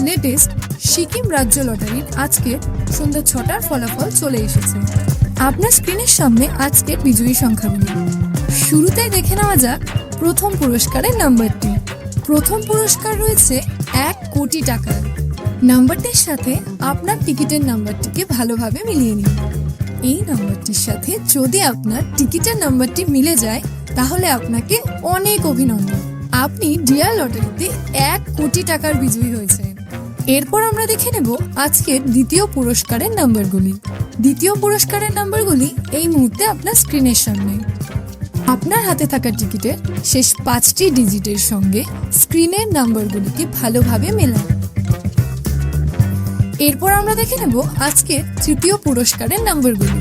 Latest Sikkim রাজ্য লটারির আজকে সন্ধ্যা 6টার ফলাফল চলে এসেছে। আপনার স্ক্রিনের সামনে আজকের বিজয়ী সংখ্যাগুলি। শুরুতেই দেখে নেওয়া যাক প্রথম পুরস্কারের নাম্বারটি। প্রথম পুরস্কার রয়েছে 1 কোটি টাকার। নাম্বারটির সাথে আপনার টিকিটের নাম্বারটিকে ভালোভাবে মিলিয়ে নিন। এই নাম্বারটির সাথে যদি আপনার টিকিটের নাম্বারটি মিলে যায় তাহলে আপনাকে অনেক অভিনন্দন, আপনি ডিয়ার লটারিতে 1 কোটি টাকার বিজয়ী হয়েছেন। এরপর আমরা দেখে নেব আজকের দ্বিতীয় পুরস্কারের নাম্বারগুলি। দ্বিতীয় পুরস্কারের নাম্বারগুলি এই মুহূর্তে আপনার স্ক্রিনের সামনে। আপনার হাতে থাকা টিকিটের শেষ 5টি ডিজিটের সঙ্গে স্ক্রিনের নাম্বারগুলিকে ভালোভাবে মেলান। এরপর আমরা দেখে নেব আজকের তৃতীয় পুরস্কারের নাম্বারগুলি।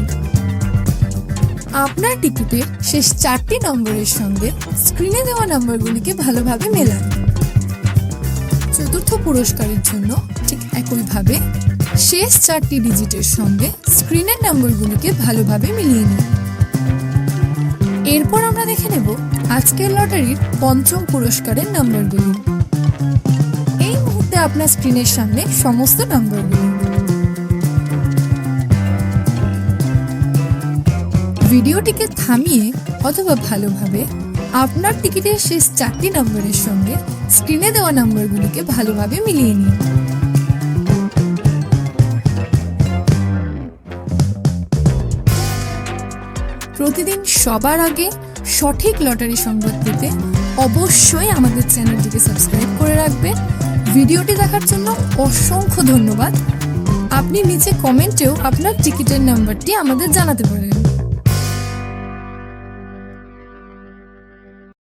আপনার টিকিটের শেষ 4টি নম্বরের সঙ্গে স্ক্রিনে দেওয়া নাম্বারগুলিকে ভালোভাবে মেলান। চতুর্থ পুরস্কারের জন্য ঠিক একইভাবে শেষ 4টি ডিজিটের সঙ্গে স্ক্রিনের নাম্বারগুলিকে ভালোভাবে মিলিয়ে নিন। এরপর আমরা দেখে নেব আজকের লটারির পঞ্চম পুরস্কারের নাম্বারগুলি। এই মুহূর্তে আপনার স্ক্রিনের সামনে সমস্ত নাম্বারগুলি। ভিডিওটিকে থামিয়ে অথবা ভালোভাবে আপনার টিকিটের শেষ 4টি নম্বরের সঙ্গে স্ক্রিনে দেওয়া নম্বরগুলিকে ভালোভাবে মিলিয়ে নিন। প্রতিদিন সবার আগে সঠিক লটারি সংবাদ পেতে অবশ্যই আমাদের চ্যানেলটিকে সাবস্ক্রাইব করে রাখবেন। ভিডিওটি দেখার জন্য অসংখ্য ধন্যবাদ। আপনি নিচে কমেন্টেও আপনার টিকিটের নাম্বারটি আমাদের জানাতে পারেন।